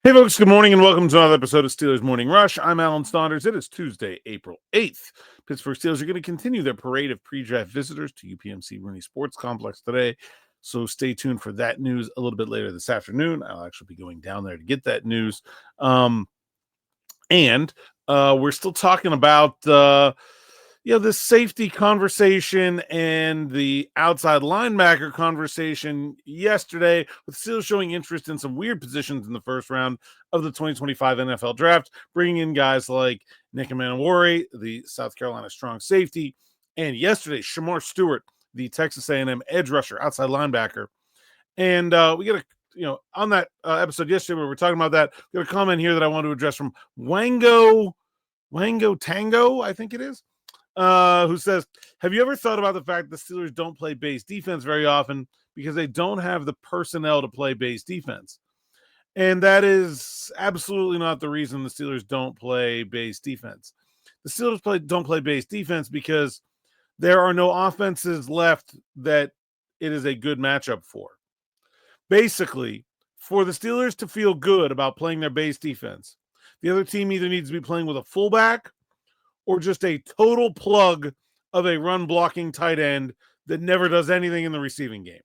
Hey, folks, good morning and welcome to another episode of Steelers Morning Rush. I'm Alan Saunders. It is Tuesday, April 8th. Pittsburgh Steelers are going to continue their parade of pre-draft visitors to UPMC Rooney Sports Complex today, so stay tuned for that news a little bit later this afternoon. I'll actually be going down there to get that news. And we're still talking about this safety conversation and the outside linebacker conversation yesterday, with Steelers showing interest in some weird positions in the first round of the 2025 NFL draft, bringing in guys like Nick Manowari, the South Carolina strong safety, and yesterday, Shamar Stewart, the Texas A&M edge rusher, outside linebacker. And we get on that episode yesterday where we're talking about that, we got a comment here that I want to address from Wango Tango, I think it is. Who says, have you ever thought about the fact the Steelers don't play base defense very often because they don't have the personnel to play base defense? And that is absolutely not the reason the Steelers don't play base defense. The Steelers don't play base defense because there are no offenses left that it is a good matchup for. Basically, for the Steelers to feel good about playing their base defense, the other team either needs to be playing with a fullback or just a total plug of a run-blocking tight end that never does anything in the receiving game.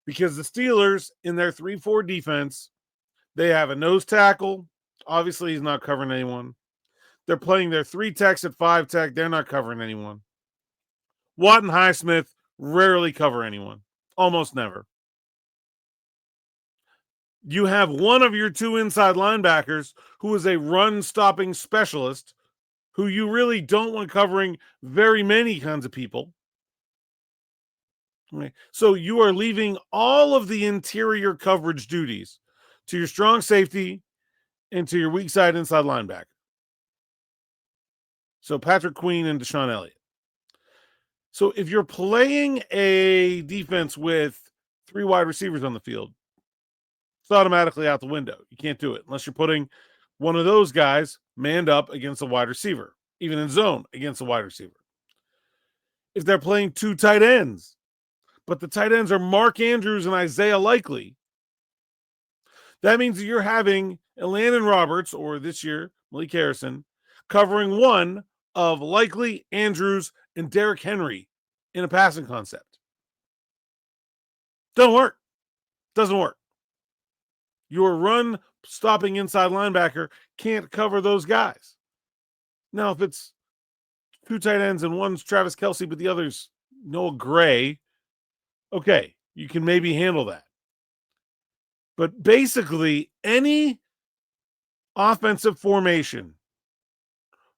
Because the Steelers, in their 3-4 defense, they have a nose tackle. Obviously, he's not covering anyone. They're playing their 3 techs at 5 tech. They're not covering anyone. Watt and Highsmith rarely cover anyone. Almost never. You have one of your 2 inside linebackers who is a run-stopping specialist who you really don't want covering very many kinds of people. Okay. So you are leaving all of the interior coverage duties to your strong safety and to your weak side inside linebacker. So Patrick Queen and Deshaun Elliott. So if you're playing a defense with 3 wide receivers on the field, it's automatically out the window. You can't do it unless you're putting one of those guys manned up against a wide receiver, even in zone against a wide receiver. If they're playing 2 tight ends, but the tight ends are Mark Andrews and Isaiah Likely, that means that you're having Landon Roberts, or this year, Malik Harrison, covering one of Likely, Andrews, and Derrick Henry in a passing concept. Doesn't work. Your run-stopping inside linebacker can't cover those guys. Now, if it's 2 tight ends and one's Travis Kelce, but the other's Noah Gray, okay, you can maybe handle that. But basically, any offensive formation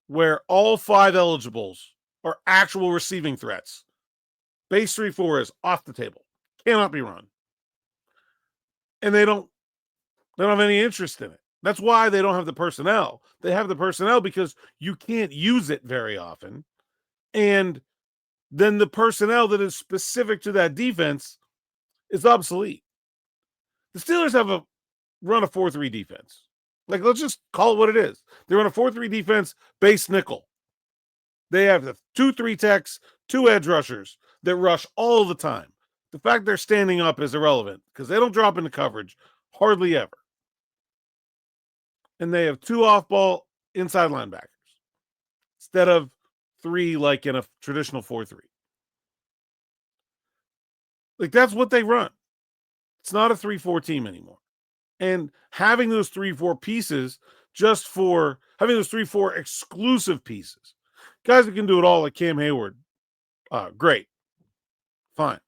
where all 5 eligibles are actual receiving threats, base 3-4 is off the table. Cannot be run. And they don't have any interest in it. That's why they don't have the personnel. They have the personnel because you can't use it very often. And then the personnel that is specific to that defense is obsolete. The Steelers have run a 4-3 defense. Like, let's just call it what it is. They run a 4-3 defense, base nickel. They have the 2-3 techs, 2 edge rushers that rush all the time. The fact they're standing up is irrelevant because they don't drop into coverage hardly ever. And they have 2 off-ball inside linebackers instead of 3 like in a traditional 4-3. Like, that's what they run. It's not a 3-4 team anymore. And having those 3-4 pieces, just for having those 3-4 exclusive pieces, guys that can do it all like Cam Hayward, great. Fine.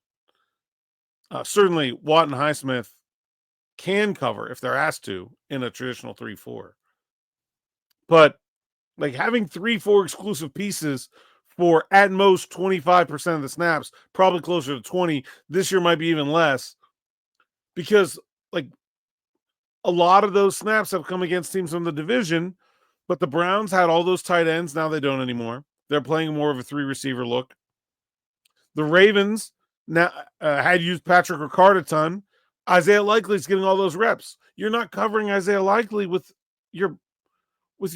Certainly, Watt and Highsmith can cover if they're asked to in a traditional 3-4. But like having 3-4 exclusive pieces for at most 25% of the snaps, probably closer to 20. This year might be even less, because like a lot of those snaps have come against teams from the division, but the Browns had all those tight ends. Now they don't anymore. They're playing more of a 3 receiver look. The Ravens now had used Patrick Ricard a ton. Isaiah Likely is getting all those reps. You're not covering Isaiah Likely with your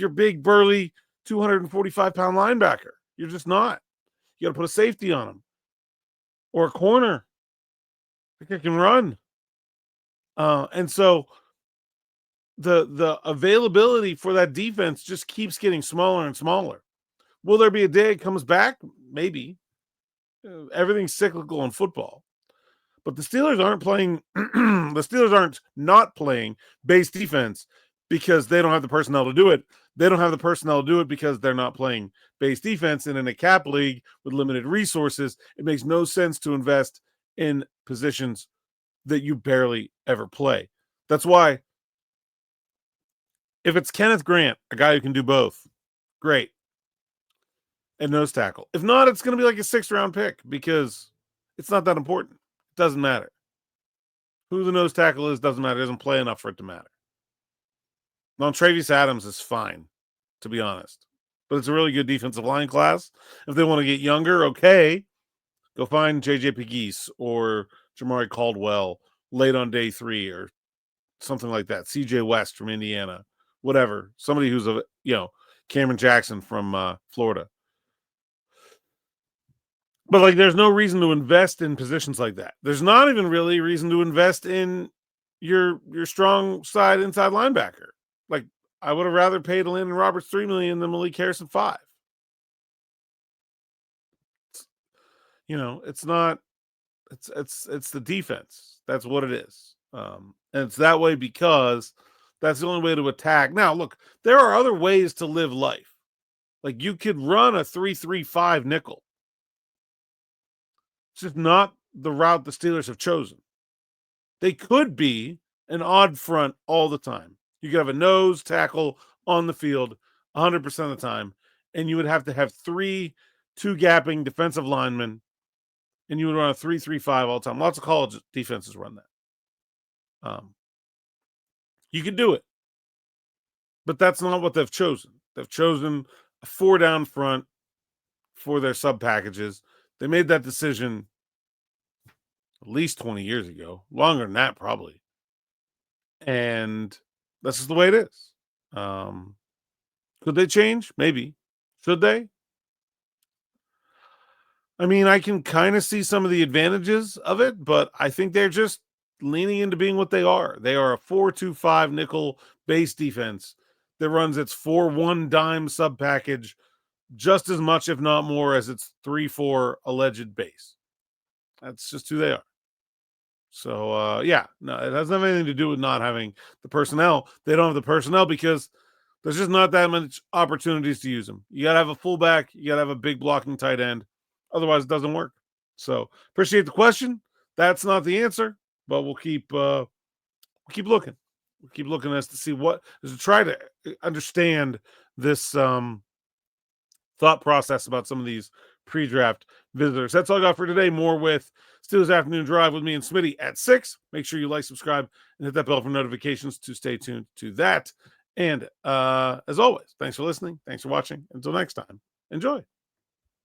big, burly, 245-pound linebacker. You're just not. You got to put a safety on him or a corner. I think I can run. And so the availability for that defense just keeps getting smaller and smaller. Will there be a day it comes back? Maybe. Everything's cyclical in football. But the Steelers aren't playing the Steelers aren't not playing base defense because they don't have the personnel to do it. They don't have the personnel to do it because they're not playing base defense. And in a cap league with limited resources, it makes no sense to invest in positions that you barely ever play. That's why if it's Kenneth Grant, a guy who can do both, great. And nose tackle. If not, it's going to be like a 6th-round pick because it's not that important. It doesn't matter. Who the nose tackle is doesn't matter. It doesn't play enough for it to matter. Travis Adams is fine, to be honest. But it's a really good defensive line class. If they want to get younger, okay. Go find J.J. Pegues or Jamari Caldwell late on day 3 or something like that. C.J. West from Indiana. Whatever. Somebody who's Cameron Jackson from Florida. But there's no reason to invest in positions like that. There's not even really reason to invest in your strong side inside linebacker. I would have rather paid Landon Roberts $3 million than Malik Harrison $5 million. It's not. It's the defense. That's what it is. And it's that way because that's the only way to attack. Now, look, there are other ways to live life. You could run a 3-3-5 nickel. It's just not the route the Steelers have chosen. They could be an odd front all the time. You could have a nose tackle on the field 100% of the time, and you would have to have 3 two-gapping defensive linemen, and you would run a 3-3-5 all the time. Lots of college defenses run that. You could do it, but that's not what they've chosen. They've chosen a 4-down front for their sub-packages. They made that decision at least 20 years ago, longer than that probably. And that's just the way it is. Could they change? Maybe. Should they? I can kind of see some of the advantages of it, but I think they're just leaning into being what they are. They are a 4-2-5 nickel base defense that runs its 4-1 dime sub package just as much, if not more, as its 3-4 alleged base. That's just who they are. So, it doesn't have anything to do with not having the personnel. They don't have the personnel because there's just not that much opportunities to use them. You got to have a fullback. You got to have a big blocking tight end. Otherwise, it doesn't work. So, appreciate the question. That's not the answer, but we'll keep looking. We'll keep looking as to see to try to understand this thought process about some of these pre-draft visitors. That's all I got for today. More with Steelers Afternoon Drive with me and Smitty at 6. Make sure you like, subscribe, and hit that bell for notifications to stay tuned to that. And as always, thanks for listening. Thanks for watching. Until next time, enjoy.